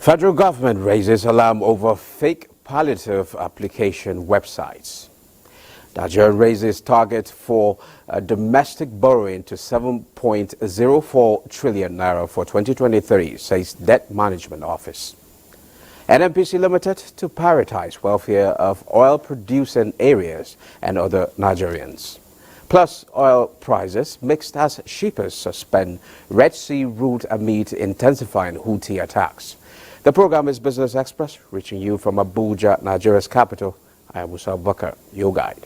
Federal government raises alarm over fake palliative application websites. Nigerian raises target for domestic borrowing to 7.04 trillion naira for 2023, says Debt Management Office. NMPC Limited to prioritize welfare of oil-producing areas and other Nigerians. Plus, oil prices mixed as shippers suspend Red Sea route amid intensifying Houthi attacks. The program is Business Express, reaching you from Abuja, Nigeria's capital. I am Musa Bakar, your guide.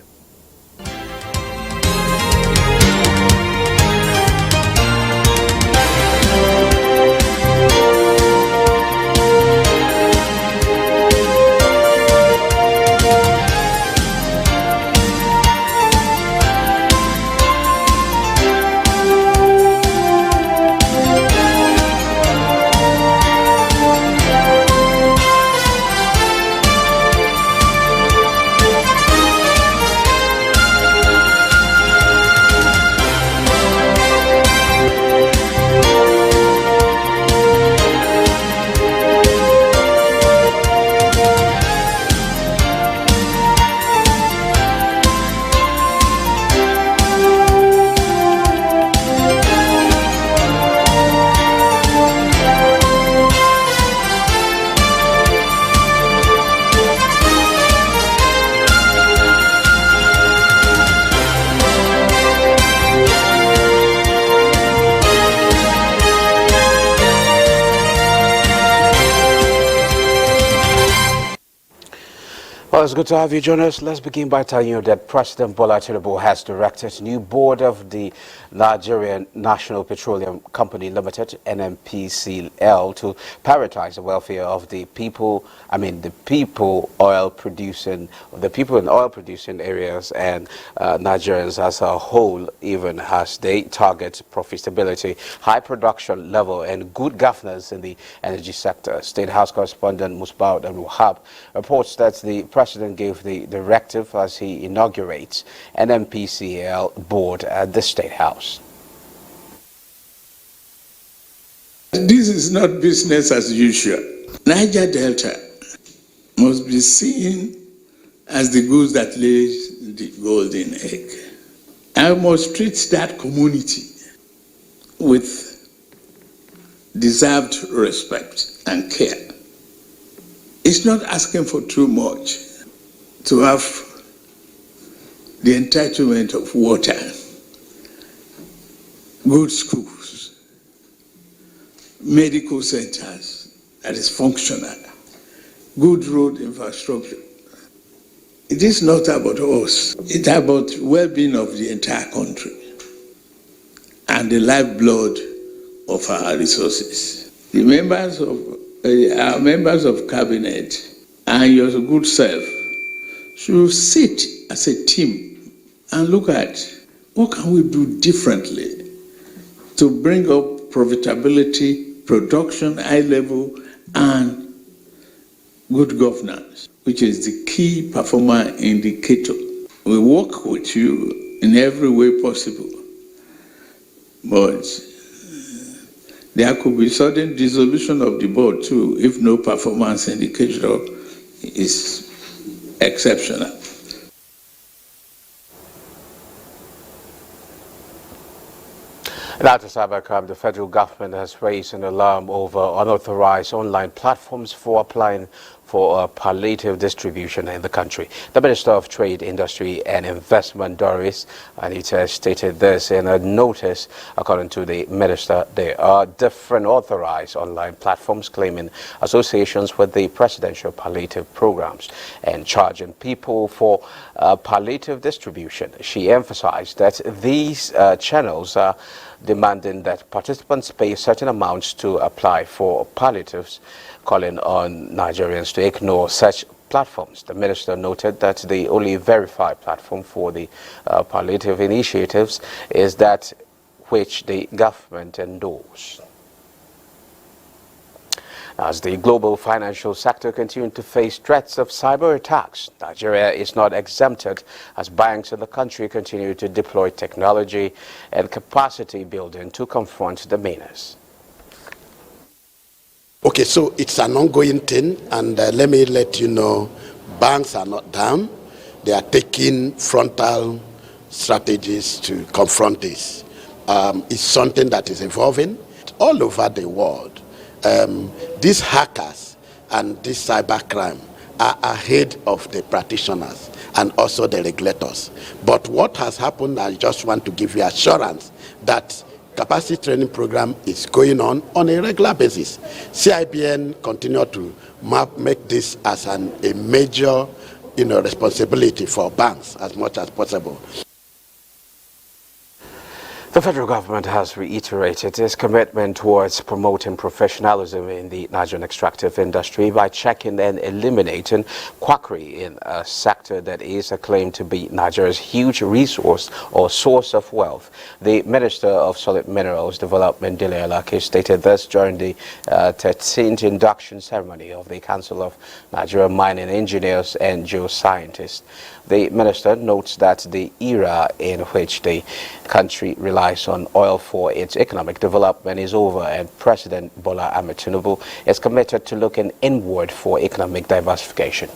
Well, it's good to have you join us. Let's begin by telling you that President Bola Tinubu has directed new board of the Nigerian National Petroleum Company Limited, NNPCL, to prioritize the welfare of the people in oil-producing areas and Nigerians as a whole, even as they target profitability, high production level, and good governance in the energy sector. State House correspondent Musbaud and Wahab reports that the President gave the directive as he inaugurates NNPCL board at the State House. This is not business as usual. Niger Delta must be seen as the goose that lays the golden egg. I must treat that community with deserved respect and care. It's not asking for too much to have the entitlement of water, good schools, medical centers that is functional, good road infrastructure. It is not about us. It's about well-being of the entire country and the lifeblood of our resources. The our members of cabinet and your good self should sit as a team and look at what can we do differently to bring up profitability, production, high level, and good governance, which is the key performer indicator. We work with you in every way possible, but there could be sudden dissolution of the board too if no performance indicator is exceptional. Now to cybercrime, the federal government has raised an alarm over unauthorized online platforms for applying for palliative distribution in the country. The Minister of Trade, Industry and Investment, Doris Anita, stated this in a notice. According to the minister, there are different authorized online platforms claiming associations with the presidential palliative programs and charging people for palliative distribution. She emphasized that these channels are demanding that participants pay certain amounts to apply for palliatives, calling on Nigerians to ignore such platforms. The minister noted that the only verified platform for the palliative initiatives is that which the government endorsed. As the global financial sector continues to face threats of cyber attacks, Nigeria is not exempted as banks in the country continue to deploy technology and capacity building to confront the menace. Okay, so it's an ongoing thing, and let me let you know, banks are not down. They are taking frontal strategies to confront this. It's something that is evolving all over the world. These hackers and this cybercrime are ahead of the practitioners and also the regulators. But what has happened, I just want to give you assurance that capacity training program is going on a regular basis. CIBN continue to make this as a major responsibility for banks as much as possible. The federal government has reiterated its commitment towards promoting professionalism in the Nigerian extractive industry by checking and eliminating quackery in a sector that is acclaimed to be Nigeria's huge resource or source of wealth. The Minister of Solid Minerals Development, Dele Alake, stated this during the 13th induction ceremony of the Council of Nigerian Mining Engineers and Geoscientists. The minister notes that the era in which the country relies on oil for its economic development is over, and President Bola Ahmed Tinubu is committed to looking inward for economic diversification.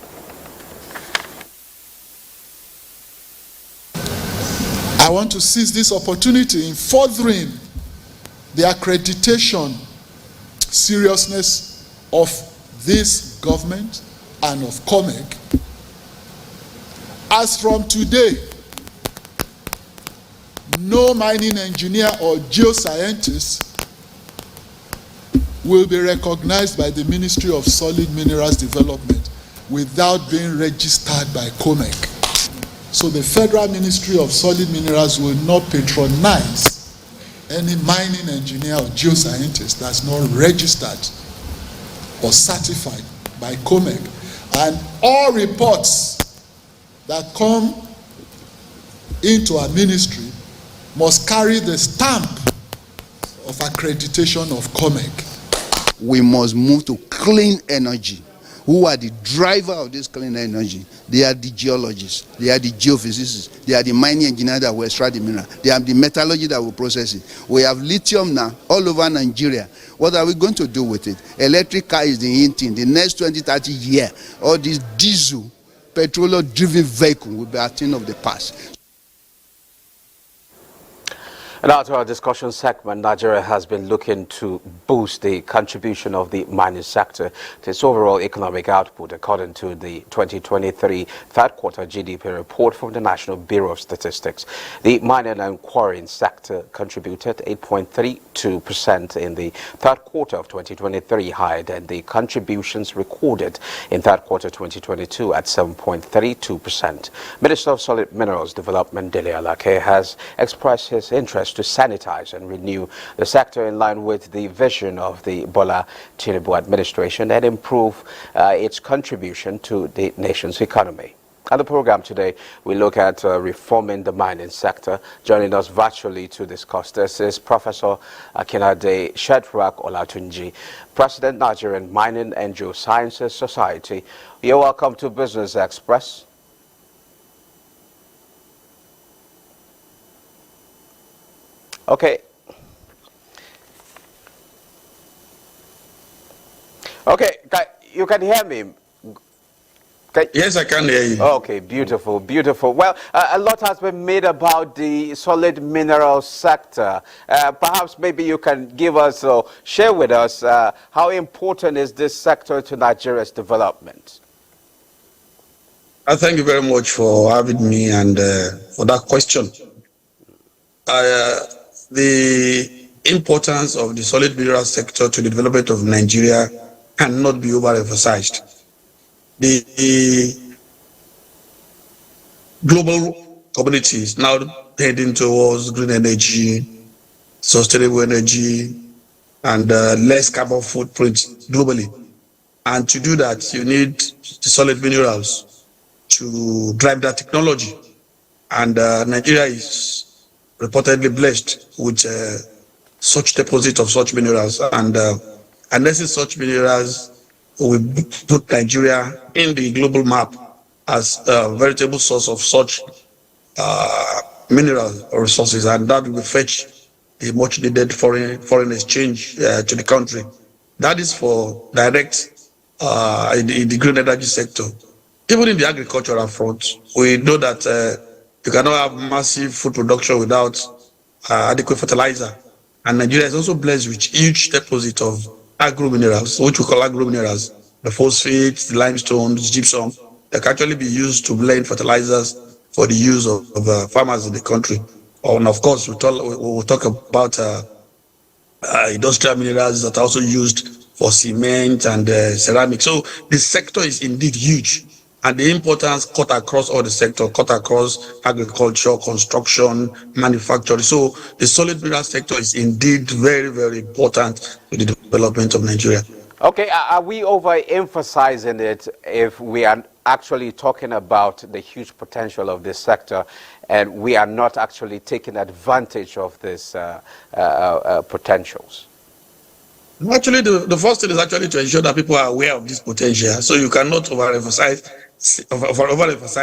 I want to seize this opportunity in furthering the accreditation seriousness of this government and of COMEG. As from today, no mining engineer or geoscientist will be recognized by the Ministry of Solid Minerals Development without being registered by COMEG. So the Federal Ministry of Solid Minerals will not patronize any mining engineer or geoscientist that's not registered or certified by COMEG. And all reports that come into our ministry must carry the stamp of accreditation of COMEG. We must move to clean energy. Who are the driver of this clean energy? They are the geologists, they are the geophysicists, they are the mining engineers that will extract the mineral, they are the metallurgy that will process it. We have lithium now all over Nigeria. What are we going to do with it? Electric car is the in thing. The next 20, 30 years, all this diesel, petroleum-driven vehicle will be a thing of the past. And now to our discussion segment, Nigeria has been looking to boost the contribution of the mining sector to its overall economic output, according to the 2023 third quarter GDP report from the National Bureau of Statistics. The mining and quarrying sector contributed 8.32% in the third quarter of 2023, higher than the contributions recorded in third quarter 2022 at 7.32%. Minister of Solid Minerals Development, Dele Alake, has expressed his interest to sanitize and renew the sector in line with the vision of the Bola Tinubu administration and improve its contribution to the nation's economy. On the program today, we look at reforming the mining sector. Joining us virtually to discuss this is Professor Akinade Shedrack Olatunji, President, Nigerian Mining and Geosciences Society. You're welcome to Business Express. Okay. Okay, you can hear me. Okay. Yes, I can hear you. Okay, beautiful, beautiful. Well, a lot has been made about the solid mineral sector. Perhaps maybe you can give us or share with us how important is this sector to Nigeria's development? Thank you very much for having me and for that question. The importance of the solid mineral sector to the development of Nigeria cannot be overemphasized. The global community is now heading towards green energy, sustainable energy, and less carbon footprint globally. And to do that, you need the solid minerals to drive that technology. And Nigeria is reportedly blessed with such deposit of such minerals, and unless such minerals will put Nigeria in the global map as a veritable source of such mineral resources, and that will fetch a much needed foreign exchange to the country. That is for direct in the green energy sector. Even in the agricultural front, we know that you cannot have massive food production without adequate fertilizer. And Nigeria is also blessed with huge deposit of agro minerals, which we call agro minerals, the phosphates, the limestone, the gypsum, that can actually be used to blend fertilizers for the use of farmers in the country. And of course, we'll talk about industrial minerals that are also used for cement and ceramics. So the sector is indeed huge, and the importance cut across all the sector, cut across agriculture, construction, manufacturing. So the solid mineral sector is indeed very, very important to the development of Nigeria. Okay, are we overemphasizing it if we are actually talking about the huge potential of this sector and we are not actually taking advantage of this potentials? Actually, the first thing is actually to ensure that people are aware of this potential. So you cannot overemphasize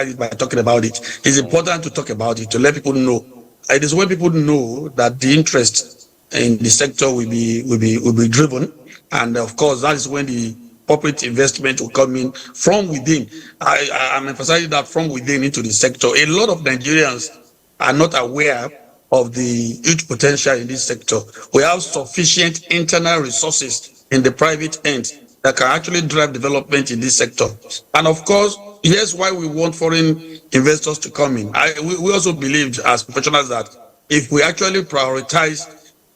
it by talking about it. It's important to talk about it, to let people know. It is when people know that the interest in the sector will be driven, and of course that is when the corporate investment will come in from within. I'm emphasizing that from within into the sector. A lot of Nigerians are not aware of the huge potential in this sector. We have sufficient internal resources in the private end that can actually drive development in this sector. And of course, here's why we want foreign investors to come in. We also believe as professionals that if we actually prioritize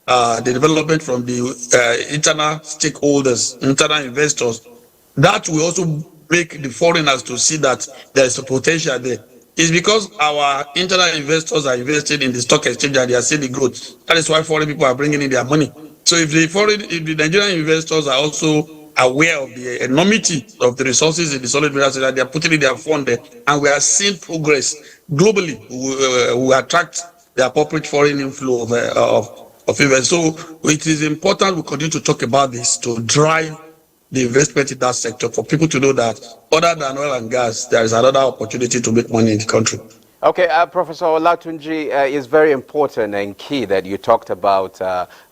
the development from the internal stakeholders, internal investors, that will also make the foreigners to see that there's a potential there. It's because our internal investors are invested in the stock exchange and they are seeing the growth. That is why foreign people are bringing in their money. So if the Nigerian investors are also aware of the enormity of the resources in the solid mineral sector, they are putting in their fund there, and we are seeing progress globally. We attract the appropriate foreign inflow of investors. So it is important we continue to talk about this to drive the investment in that sector, for people to know that other than oil and gas, there is another opportunity to make money in the country. Okay, Professor Olatunji, it's very important and key that you talked about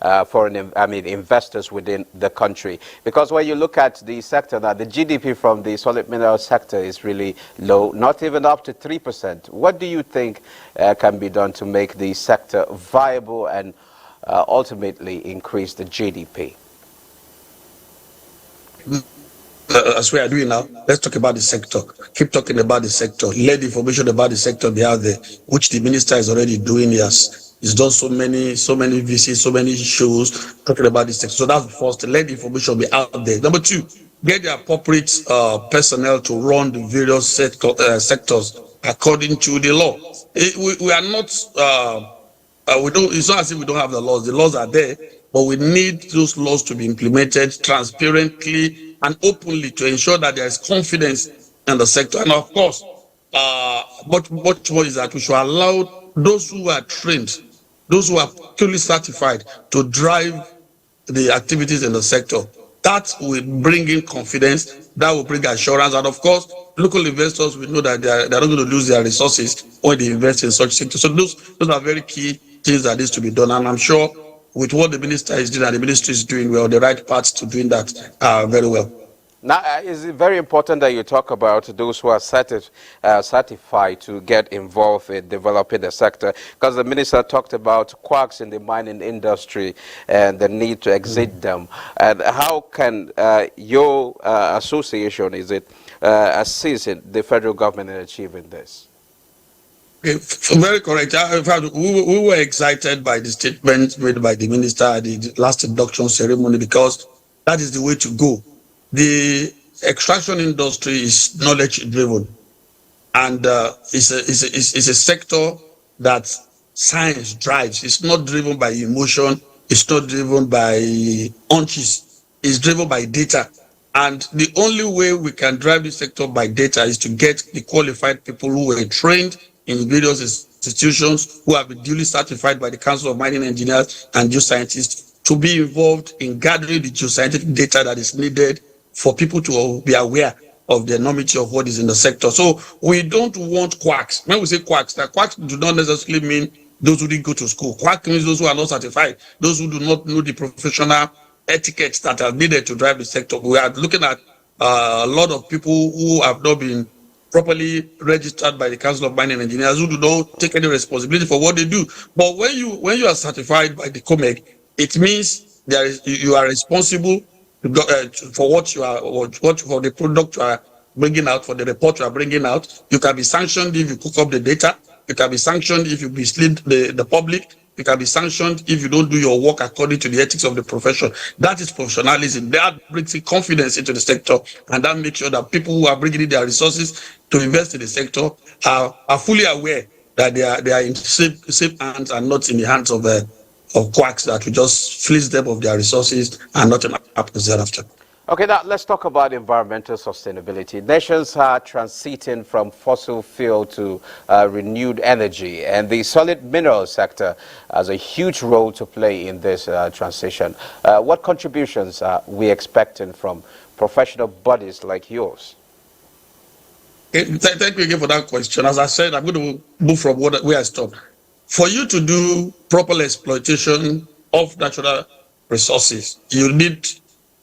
investors within the country, because when you look at the sector now, the GDP from the solid mineral sector is really low, not even up to 3%. What do you think can be done to make the sector viable and ultimately increase the GDP? As we are doing now, let's talk about the sector. Keep talking about the sector. Let the information about the sector be out there, which the minister is already doing. Yes, he's done so many visits, so many shows talking about the sector. So that's the first. Let the information be out there. Number two, get the appropriate personnel to run the various sectors according to the law. We are not. We don't. It's not as if we don't have the laws. The laws are there, but we need those laws to be implemented transparently and openly to ensure that there is confidence in the sector. And of course, much more is that we should allow those who are trained, those who are fully certified, to drive the activities in the sector. That will bring in confidence, that will bring assurance, and of course, local investors will know that they're not going to lose their resources when they invest in such sectors. So those are very key things that needs to be done, and I'm sure with what the minister is doing and the ministry is doing, we're on the right path to doing that very well. Now, it's very important that you talk about those who are certified to get involved in developing the sector, because the minister talked about quacks in the mining industry and the need to exit them. And how can your association, assist the federal government in achieving this? Okay, very correct. In fact, we were excited by the statement made by the minister at the last induction ceremony, because that is the way to go. The extraction industry is knowledge driven, and it's a sector that science drives. It's not driven by emotion. It's not driven by hunches. It's driven by data. And the only way we can drive this sector by data is to get the qualified people who were trained in various institutions, who have been duly certified by the Council of Mining Engineers and Geoscientists, to be involved in gathering the geoscientific data that is needed for people to be aware of the enormity of what is in the sector. So we don't want quacks. When we say quacks, that quacks do not necessarily mean those who didn't go to school. Quack means those who are not certified, those who do not know the professional etiquette that are needed to drive the sector. We are looking at a lot of people who have not been properly registered by the Council of Mining Engineers, who do not take any responsibility for what they do. But when you are certified by the COMEC, it means you are responsible for what you are, what for the product you are bringing out, for the report you are bringing out. You can be sanctioned if you cook up the data. You can be sanctioned if you mislead the public. You can be sanctioned if you don't do your work according to the ethics of the profession. That is professionalism. That brings confidence into the sector, and that makes sure that people who are bringing in their resources to invest in the sector are fully aware that they are in safe hands and not in the hands of quacks that will just fleece them of their resources and nothing happens thereafter. Okay, now let's talk about environmental sustainability. Nations are transiting from fossil fuel to renewed energy, and the solid mineral sector has a huge role to play in this transition. What contributions are we expecting from professional bodies like yours? Thank you again for that question. As I said, I'm going to move from where I stopped. For you to do proper exploitation of natural resources, you need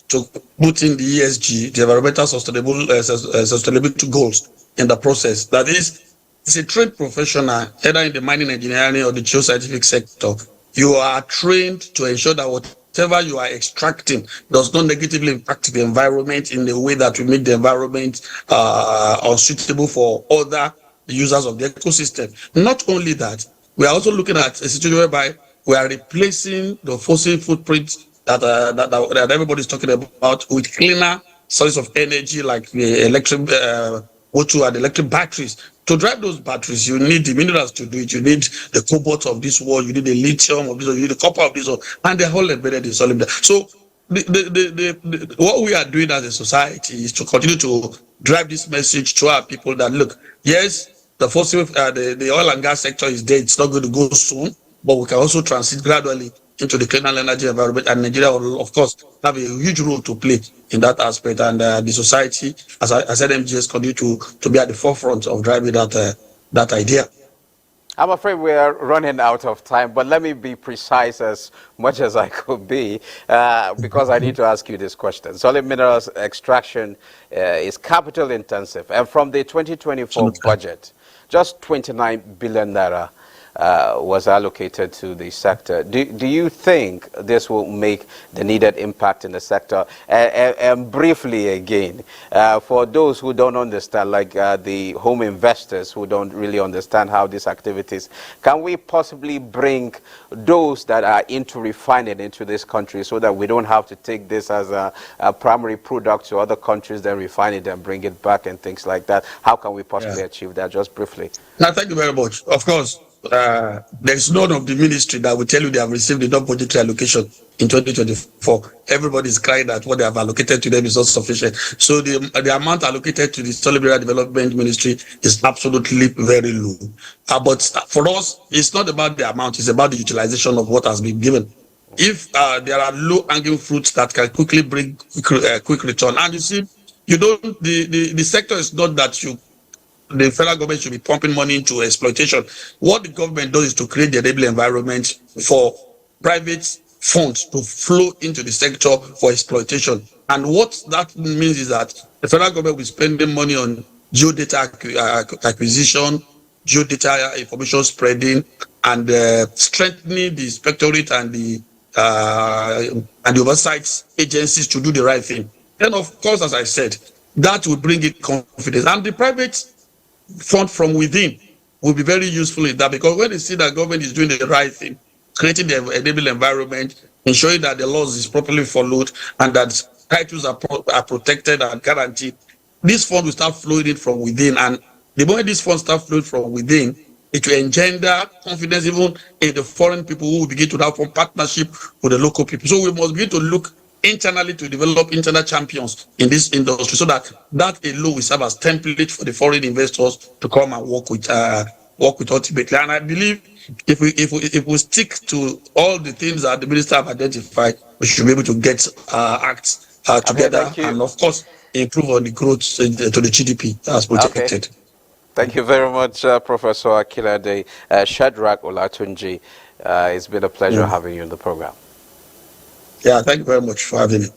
to put in the ESG, the environmental sustainability goals in the process. That is, it's a trained professional, either in the mining engineering or the geoscientific sector. You are trained to ensure that whatever you are extracting does not negatively impact the environment in a way that will make the environment unsuitable for other users of the ecosystem. Not only that, we are also looking at a situation whereby we are replacing the fossil footprint that everybody is talking about with cleaner sources of energy like the electric O2 and electric batteries. To drive those batteries, you need the minerals to do it. You need the cobalt of this world, you need the lithium of this world, you need the copper of this world, and they're all embedded in solid. So what we are doing as a society is to continue to drive this message to our people that, look, yes, the fossil, the oil and gas sector is dead. It's not going to go soon, but we can also transit gradually into the clean energy environment, and Nigeria will, of course, have a huge role to play in that aspect. And the society, as I said, MGS continue to be at the forefront of driving that idea. I'm afraid we are running out of time, but let me be precise as much as I could be, because I need to ask you this question. Solid minerals extraction is capital intensive, and from the 2024 budget, just 29 billion naira was allocated to the sector. Do you think this will make the needed impact in the sector? And briefly again, for those who don't understand, like the home investors who don't really understand how these activities, can we possibly bring those that are into refining into this country so that we don't have to take this as a primary product to other countries, then refine it and bring it back and things like that? How can we possibly achieve that? Just briefly. Now, thank you very much. Of course, there's none of the ministry that will tell you they have received enough budgetary allocation in 2024. Everybody is crying that what they have allocated to them is not sufficient. So the amount allocated to the Solid Mineral Development Ministry is absolutely very low. But for us, it's not about the amount, it's about the utilization of what has been given. If there are low-hanging fruits that can quickly bring quick return, and you see, the sector is not that the federal government should be pumping money into exploitation. What the government does is to create the enabling environment for private funds to flow into the sector for exploitation. And what that means is that the federal government will be spending money on geodata acquisition, geodata information spreading, and strengthening the inspectorate and the oversight agencies to do the right thing. Then, of course, as I said, that will bring it confidence. And the private fund from within will be very useful in that, because when they see that government is doing the right thing, creating the enabling environment, ensuring that the laws is properly followed and that titles are protected and guaranteed, this fund will start flowing in from within. And the moment this fund start flowing from within, it will engender confidence even in the foreign people who will begin to have a partnership with the local people. So we must begin to look internally to develop internal champions in this industry, so that alone will serve as template for the foreign investors to come and work with ultimately. And I believe if we stick to all the things that the minister have identified, we should be able to get acts together, and of course improve on the growth to the GDP as projected. Okay. Thank you very much, Professor Akilade. Shadrach Olatunji. It's been a pleasure having you in the program. Yeah, thank you very much for having me.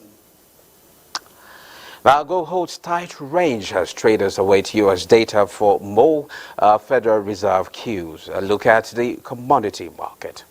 Now, gold holds tight range as traders await U.S. data for more Federal Reserve cues. A look at the commodity market.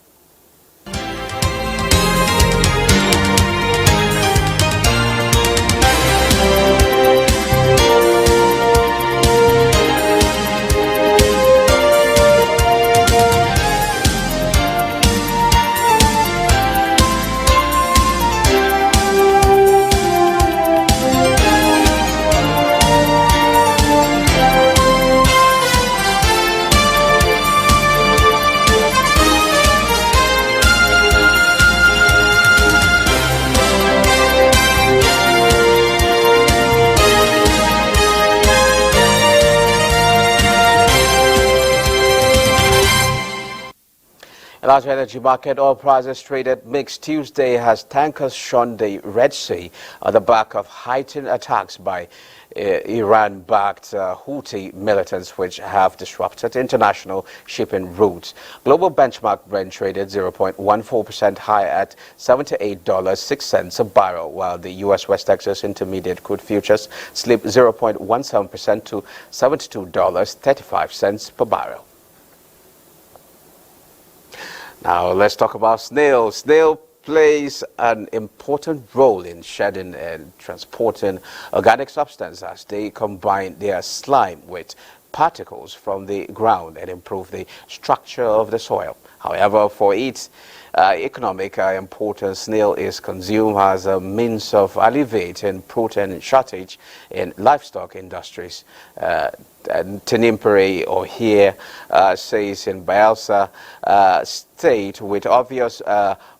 Large energy market oil prices traded mixed Tuesday as tankers shunned the Red Sea on the back of heightened attacks by Iran-backed Houthi militants, which have disrupted international shipping routes. Global benchmark Brent traded 0.14% higher at $78.06 a barrel, while the U.S. West Texas Intermediate crude futures slipped 0.17% to $72.35 per barrel. Now let's talk about snails. Snail plays an important role in shedding and transporting organic substance as they combine their slime with particles from the ground and improve the structure of the soil. However, for its economic importance, snail is consumed as a means of alleviating protein shortage in livestock industries. Tenimpere or here says in Bayelsa State, with obvious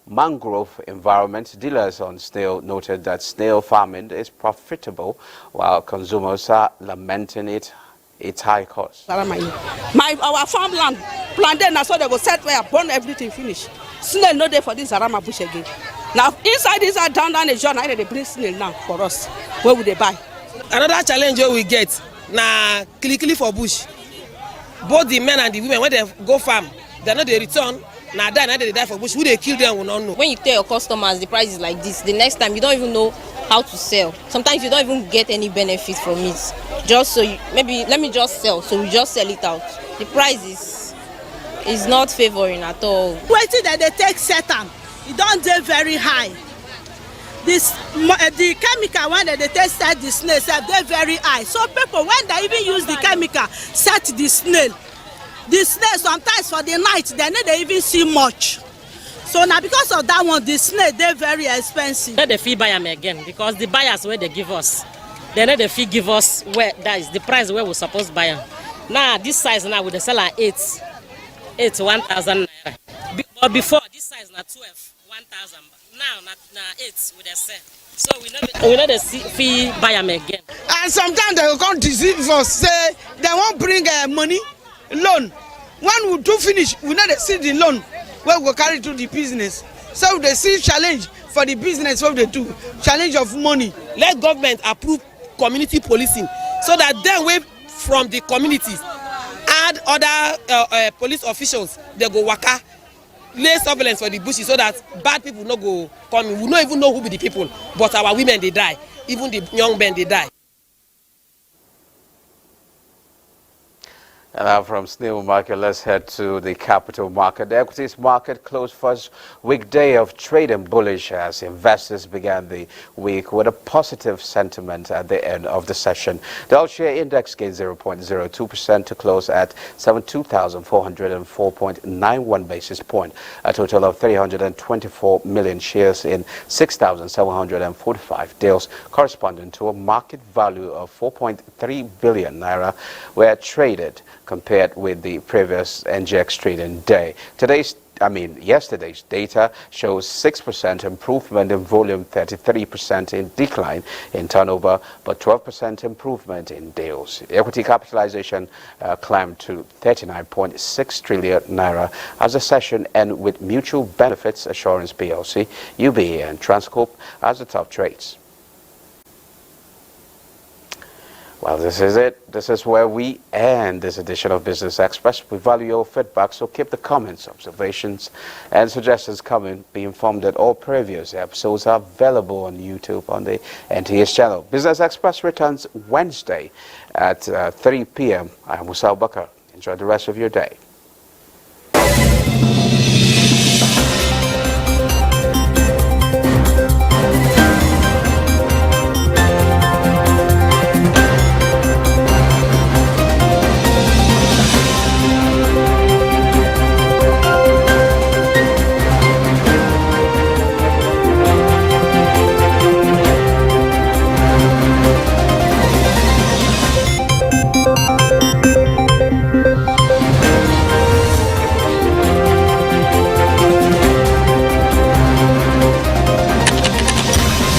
mangrove environment, dealers on snail noted that snail farming is profitable while consumers are lamenting its high cost. Our farmland, plantain, that's what they go set where burn everything finish. Snail no day for this Zarama bush again. Now inside down the journey, they bring snail now for us. Where would they buy? Another challenge we get na kili for bush. Both the men and the women when they go farm, they know they return. Now they die for bush. Who they kill them will not know. When you tell your customers the price is like this, the next time you don't even know how to sell. Sometimes you don't even get any benefit from it. Just so maybe let me just sell, so we just sell it out. The price is not favoring at all. Waiting that they take certain, it don't do very high. The chemical when they take set the snail, they're very high. So people when they even use the chemical set the snail sometimes for the night they even see much. So now because of that one, the snail they're very expensive. They fee buy them again because the buyers where they give us, then they fee give us where that is the price where we're supposed to buy them. Now this size now with the sell at 8 to 1,000 naira. But before this size na 12, 1,000. Now na 8 with the sell. So we know the fee buy them again. And sometimes they will come deceive us, say they won't bring money, loan. When we do finish, we know they see the loan where we carry to the business. So they see challenge for the business what they do, challenge of money. Let government approve community policing so that then we from the communities add other police officials, they go waka, lay surveillance for the bushes so that bad people no go come in. We don't even know who be the people, but our women they die, even the young men they die. And now from snail market, let's head to the capital market. The equities market closed first weekday of trading bullish as investors began the week with a positive sentiment at the end of the session. The all-share index gained 0.02% to close at 72,404.91 basis point. A total of 324 million shares in 6,745 deals, corresponding to a market value of 4.3 billion naira, were traded, compared with the previous NGX trading day. Yesterday's data shows 6% improvement in volume, 33% in decline in turnover, but 12% improvement in deals. Equity capitalization climbed to 39.6 trillion naira as the session ended with Mutual Benefits Assurance PLC, UBA and Transcorp as the top trades. Well, this is it. This is where we end this edition of Business Express. We value your feedback, so keep the comments, observations, and suggestions coming. Be informed that all previous episodes are available on YouTube on the NTA's channel. Business Express returns Wednesday at 3 p.m. I'm Musa Bakar. Enjoy the rest of your day.